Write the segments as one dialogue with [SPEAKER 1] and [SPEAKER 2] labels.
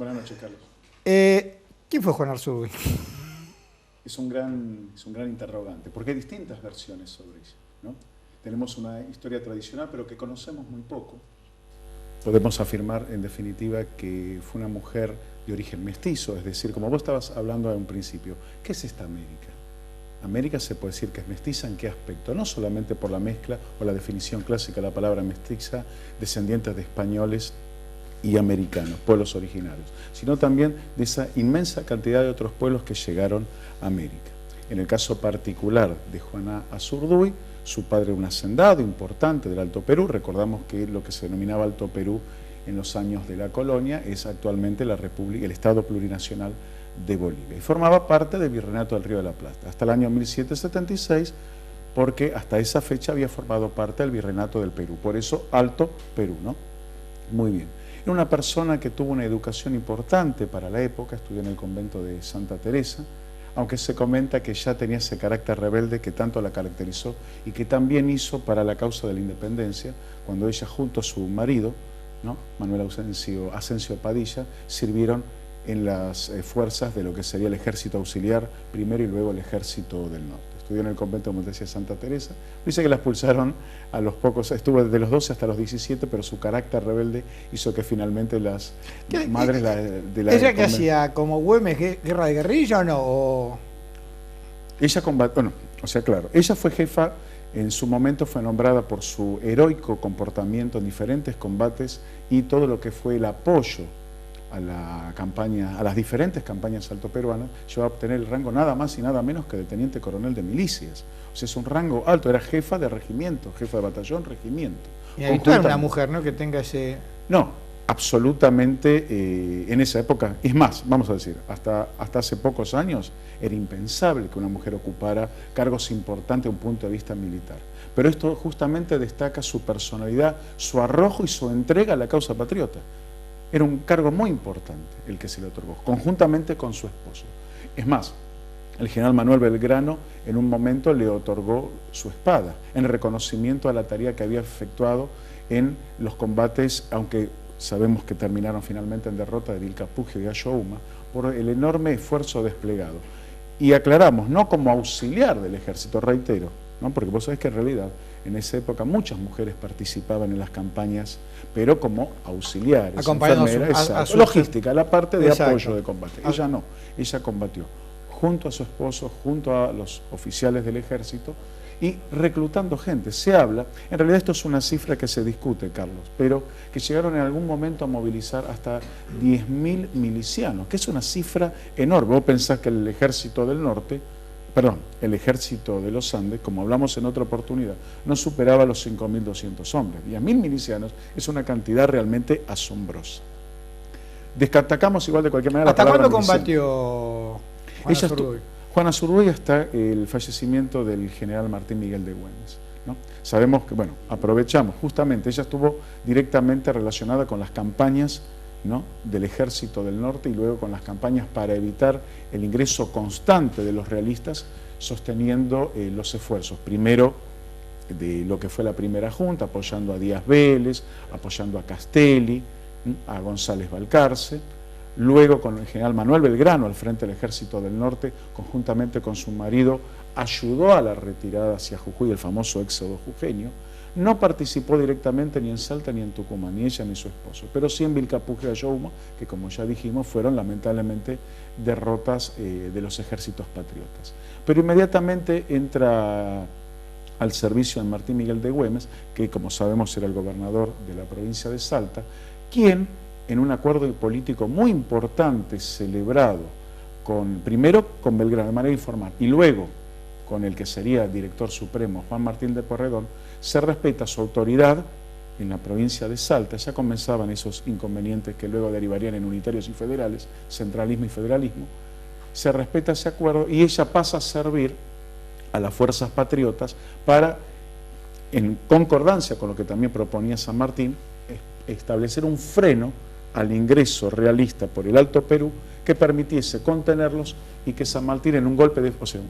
[SPEAKER 1] Buenas noches, Carlos.
[SPEAKER 2] ¿Quién fue Juan Arzurduy?
[SPEAKER 1] Es un gran interrogante, porque hay distintas versiones sobre ella, ¿no? Tenemos una historia tradicional, pero que conocemos muy poco. Podemos afirmar, en definitiva, que fue una mujer de origen mestizo, es decir, como vos estabas hablando en un principio, ¿qué es esta América? América se puede decir que es mestiza, ¿en qué aspecto? No solamente por la mezcla o la definición clásica de la palabra mestiza, descendientes de españoles y americanos, pueblos originarios, sino también de esa inmensa cantidad de otros pueblos que llegaron a América. En el caso particular de Juana Azurduy, su padre un hacendado importante del Alto Perú. Recordamos que lo que se denominaba Alto Perú en los años de la colonia es actualmente la República, el Estado Plurinacional de Bolivia, y formaba parte del Virreinato del Río de la Plata hasta el año 1776, porque hasta esa fecha había formado parte del Virreinato del Perú, por eso Alto Perú, ¿no? Muy bien. Era una persona que tuvo una educación importante para la época, estudió en el convento de Santa Teresa, aunque se comenta que ya tenía ese carácter rebelde que tanto la caracterizó y que también hizo para la causa de la independencia, cuando ella junto a su marido, ¿no?, Manuel Asensio Padilla, sirvieron en las fuerzas de lo que sería el ejército auxiliar primero y luego el ejército del norte. Estudió en el convento, como te decía, Santa Teresa. Dice que la expulsaron a los pocos, estuvo desde los 12 hasta los 17, pero su carácter rebelde hizo que finalmente las madres de la...
[SPEAKER 2] ¿Ella qué hacía? ¿Como Güemes, guerra de guerrilla o no?
[SPEAKER 1] Ella combatió, bueno, o sea, claro, ella fue jefa, en su momento fue nombrada por su heroico comportamiento en diferentes combates y todo lo que fue el apoyo a la campaña, a las diferentes campañas altoperuanas, llegó a obtener el rango nada más y nada menos que de teniente coronel de milicias. O sea, es un rango alto, era jefa de regimiento, jefa de batallón, regimiento.
[SPEAKER 2] Y habitual una mujer, ¿no?, que tenga ese...
[SPEAKER 1] No, absolutamente, en esa época, es más, vamos a decir, hasta hace pocos años era impensable que una mujer ocupara cargos importantes desde un punto de vista militar. Pero esto justamente destaca su personalidad, su arrojo y su entrega a la causa patriota. Era un cargo muy importante el que se le otorgó, conjuntamente con su esposo. Es más, el general Manuel Belgrano en un momento le otorgó su espada, en reconocimiento a la tarea que había efectuado en los combates, aunque sabemos que terminaron finalmente en derrota de Vilcapugio y Ayohuma, por el enorme esfuerzo desplegado. Y aclaramos, no como auxiliar del ejército, reitero, ¿no?, porque vos sabés que en realidad en esa época muchas mujeres participaban en las campañas, pero como auxiliares, enfermeras, a logística, la parte de apoyo de combate. Ella no, ella combatió junto a su esposo, junto a los oficiales del ejército y reclutando gente. Se habla, en realidad esto es una cifra que se discute, Carlos, pero que llegaron en algún momento a movilizar hasta 10.000 milicianos, que es una cifra enorme. Vos pensás que el ejército del norte, el ejército de los Andes, como hablamos en otra oportunidad, no superaba los 5.200 hombres. 10.000 milicianos es una cantidad realmente asombrosa. Destacamos igual de cualquier manera.
[SPEAKER 2] ¿Hasta cuándo combatió Juana Azurduy?
[SPEAKER 1] Juana Azurduy hasta el fallecimiento del general Martín Miguel de Güemes, ¿no? Sabemos que, bueno, aprovechamos, justamente, ella estuvo directamente relacionada con las campañas, ¿no?, del ejército del norte y luego con las campañas para evitar el ingreso constante de los realistas, sosteniendo los esfuerzos, primero de lo que fue la primera junta, apoyando a Díaz Vélez, apoyando a Castelli, a González Balcarce, luego con el general Manuel Belgrano al frente del ejército del norte, conjuntamente con su marido, ayudó a la retirada hacia Jujuy, el famoso éxodo jujeño. No participó directamente ni en Salta ni en Tucumán, ni ella ni su esposo, pero sí en Vilcapugio y Ayohuma, que como ya dijimos fueron lamentablemente derrotas de los ejércitos patriotas. Pero inmediatamente entra al servicio de Martín Miguel de Güemes, que como sabemos era el gobernador de la provincia de Salta, quien en un acuerdo político muy importante celebrado primero con Belgrano de manera informal y luego con el que sería director supremo, Juan Martín de Porredón, se respeta su autoridad en la provincia de Salta. Ya comenzaban esos inconvenientes que luego derivarían en unitarios y federales, centralismo y federalismo. Se respeta ese acuerdo y ella pasa a servir a las fuerzas patriotas para, en concordancia con lo que también proponía San Martín, establecer un freno al ingreso realista por el Alto Perú que permitiese contenerlos y que San Martín en un golpe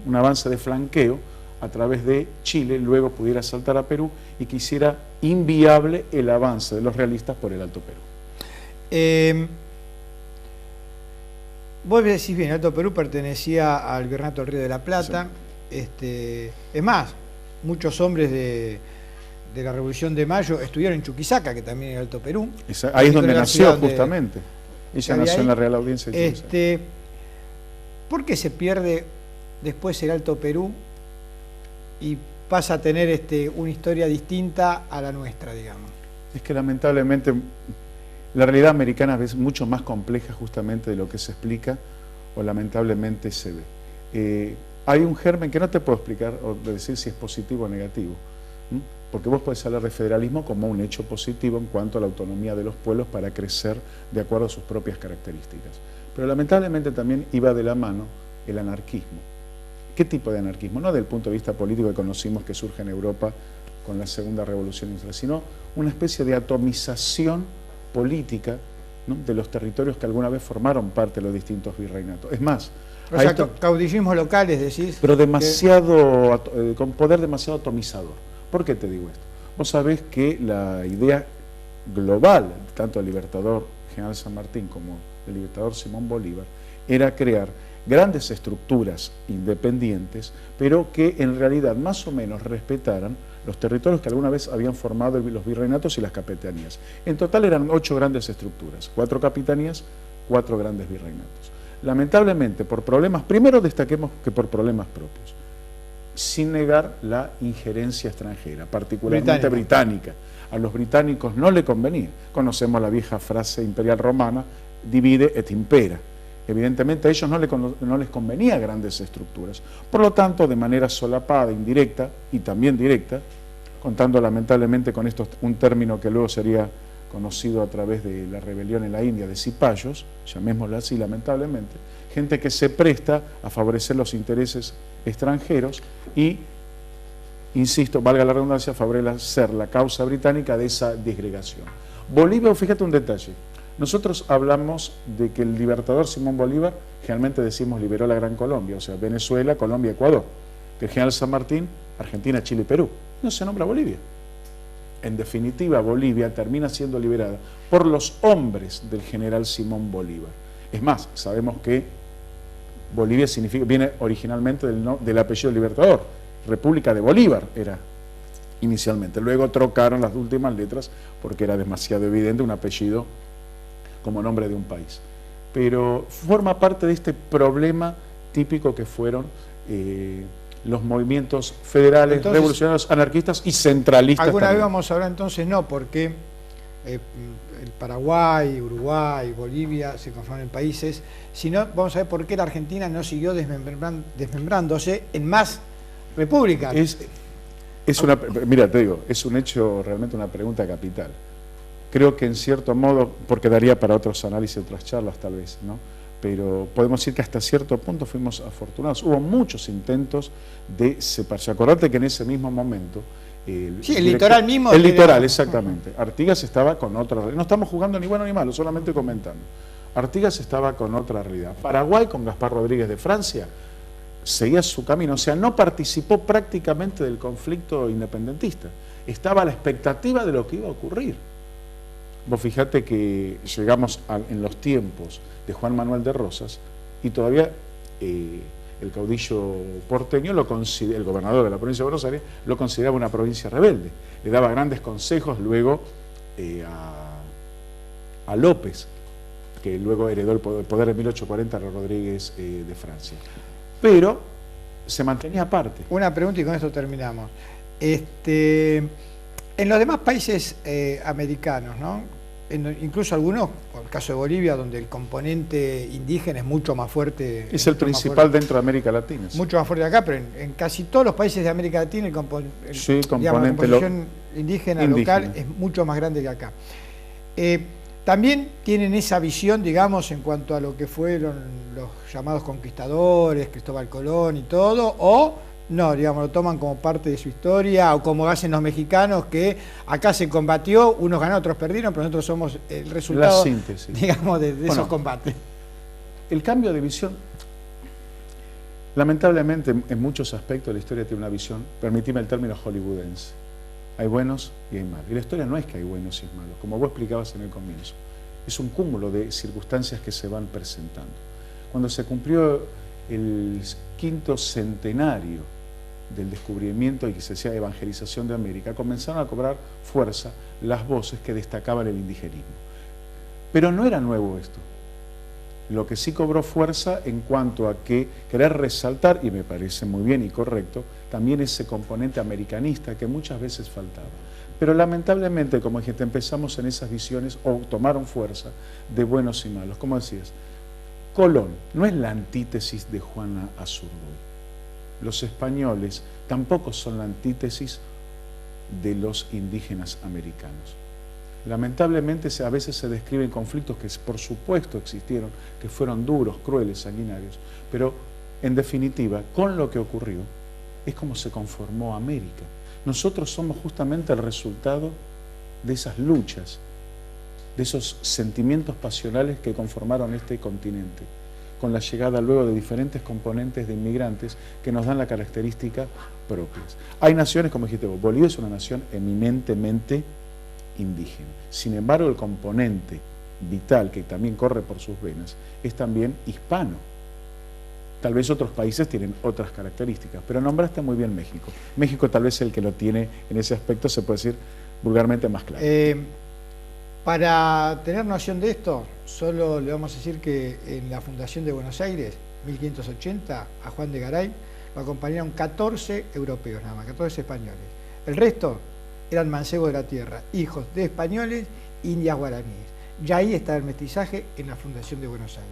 [SPEAKER 1] un avance de flanqueo a través de Chile luego pudiera saltar a Perú y que hiciera inviable el avance de los realistas por el Alto Perú.
[SPEAKER 2] Vos decís bien, Alto Perú pertenecía al Virreinato del Río de la Plata. Sí. Es más, muchos hombres de la Revolución de Mayo estudiaron en Chuquisaca, que también es Alto Perú.
[SPEAKER 1] Ahí es donde nació, justamente. Ella nació en la Real Audiencia de Chuquisaca.
[SPEAKER 2] ¿Por qué se pierde después el Alto Perú y pasa a tener una historia distinta a la nuestra, digamos?
[SPEAKER 1] Es que lamentablemente la realidad americana es mucho más compleja justamente de lo que se explica o lamentablemente se ve. Hay un germen que no te puedo explicar o decir si es positivo o negativo, porque vos podés hablar de federalismo como un hecho positivo en cuanto a la autonomía de los pueblos para crecer de acuerdo a sus propias características. Pero lamentablemente también iba de la mano el anarquismo. ¿Qué tipo de anarquismo? No del punto de vista político que conocimos que surge en Europa con la Segunda Revolución Industrial, sino una especie de atomización política, ¿no?, de los territorios que alguna vez formaron parte de los distintos virreinatos. Es más,
[SPEAKER 2] caudillismos locales, decís.
[SPEAKER 1] Pero demasiado, con poder demasiado atomizador. ¿Por qué te digo esto? Vos sabés que la idea global, tanto del libertador General San Martín como del libertador Simón Bolívar, era crear grandes estructuras independientes, pero que en realidad más o menos respetaran los territorios que alguna vez habían formado los virreinatos y las capitanías. En total eran 8 grandes estructuras, 4 capitanías, 4 grandes virreinatos. Lamentablemente, por problemas, primero destaquemos que por problemas propios, sin negar la injerencia extranjera, particularmente británica. A los británicos no le convenía. Conocemos la vieja frase imperial romana, divide et impera. Evidentemente a ellos no les convenía grandes estructuras. Por lo tanto, de manera solapada, indirecta y también directa, contando lamentablemente con esto un término que luego sería conocido a través de la rebelión en la India de cipayos, llamémoslo así lamentablemente, gente que se presta a favorecer los intereses extranjeros y, insisto, valga la redundancia, favorecer la causa británica de esa disgregación. Bolivia, fíjate un detalle, nosotros hablamos de que el libertador Simón Bolívar, generalmente decimos liberó la Gran Colombia, o sea, Venezuela, Colombia, Ecuador, que el general San Martín, Argentina, Chile y Perú, no se nombra Bolivia. En definitiva, Bolivia termina siendo liberada por los hombres del general Simón Bolívar. Es más, sabemos que Bolivia viene originalmente del apellido Libertador, República de Bolívar era inicialmente. Luego trocaron las últimas letras porque era demasiado evidente un apellido como nombre de un país. Pero forma parte de este problema típico que fueron los movimientos federales, entonces, revolucionarios, anarquistas y centralistas.
[SPEAKER 2] Alguna
[SPEAKER 1] también.
[SPEAKER 2] Vez vamos a hablar entonces, no, porque el Paraguay, Uruguay, Bolivia se conforman en países, sino vamos a ver por qué la Argentina no siguió desmembrándose en más repúblicas.
[SPEAKER 1] Mira, te digo, es un hecho, realmente una pregunta capital. Creo que en cierto modo, porque daría para otros análisis, otras charlas tal vez, ¿no? Pero podemos decir que hasta cierto punto fuimos afortunados. Hubo muchos intentos de separarse. Acordate que en ese mismo momento...
[SPEAKER 2] el litoral mismo...
[SPEAKER 1] El litoral, exactamente. Artigas estaba con otra realidad. No estamos jugando ni bueno ni malo, solamente comentando. Artigas estaba con otra realidad. Paraguay, con Gaspar Rodríguez de Francia, seguía su camino. O sea, no participó prácticamente del conflicto independentista. Estaba a la expectativa de lo que iba a ocurrir. Vos fijate que llegamos en los tiempos de Juan Manuel de Rosas y todavía el caudillo porteño, el gobernador de la provincia de Buenos Aires, lo consideraba una provincia rebelde. Le daba grandes consejos luego a López, que luego heredó el poder en 1840 a Rodríguez de Francia. Pero se mantenía aparte.
[SPEAKER 2] Una pregunta y con esto terminamos. En los demás países americanos, ¿no? Incluso algunos, como el caso de Bolivia, donde el componente indígena es mucho más fuerte.
[SPEAKER 1] Es el principal dentro de América Latina. Sí.
[SPEAKER 2] Mucho más fuerte acá, pero en casi todos los países de América Latina la composición indígena local es mucho más grande que acá. También tienen esa visión, digamos, en cuanto a lo que fueron los llamados conquistadores, Cristóbal Colón y todo, o no, digamos, lo toman como parte de su historia, o como hacen los mexicanos, que acá se combatió, unos ganaron, otros perdieron, pero nosotros somos el resultado,
[SPEAKER 1] la síntesis,
[SPEAKER 2] digamos, de esos combates.
[SPEAKER 1] El cambio de visión, lamentablemente, en muchos aspectos la historia tiene una visión, permitime el término hollywoodense. Hay buenos y hay malos. Y la historia no es que hay buenos y hay malos, como vos explicabas en el comienzo. Es un cúmulo de circunstancias que se van presentando. cuando se cumplió el 5º centenario del descubrimiento y que se hacía evangelización de América, comenzaron a cobrar fuerza las voces que destacaban el indigenismo. Pero no era nuevo esto. Lo que sí cobró fuerza en cuanto a que querer resaltar, y me parece muy bien y correcto, también ese componente americanista que muchas veces faltaba. Pero lamentablemente, como dijiste, empezamos en esas visiones o tomaron fuerza de buenos y malos. Como decías, Colón no es la antítesis de Juana Azurduy. Los españoles tampoco son la antítesis de los indígenas americanos. Lamentablemente a veces se describen conflictos que por supuesto existieron, que fueron duros, crueles, sanguinarios, pero en definitiva, con lo que ocurrió, es como se conformó América. Nosotros somos justamente el resultado de esas luchas, de esos sentimientos pasionales que conformaron este continente, con la llegada luego de diferentes componentes de inmigrantes que nos dan la característica propias. Hay naciones, como dijiste vos, Bolivia es una nación eminentemente indígena. Sin embargo, el componente vital que también corre por sus venas es también hispano. Tal vez otros países tienen otras características, pero nombraste muy bien México. México tal vez es el que lo tiene en ese aspecto, se puede decir vulgarmente más claro.
[SPEAKER 2] Para tener noción de esto, solo le vamos a decir que en la Fundación de Buenos Aires, 1580, a Juan de Garay, lo acompañaron 14 europeos nada más, 14 españoles. El resto eran mancebos de la tierra, hijos de españoles, indias guaraníes. Ya ahí está el mestizaje en la Fundación de Buenos Aires.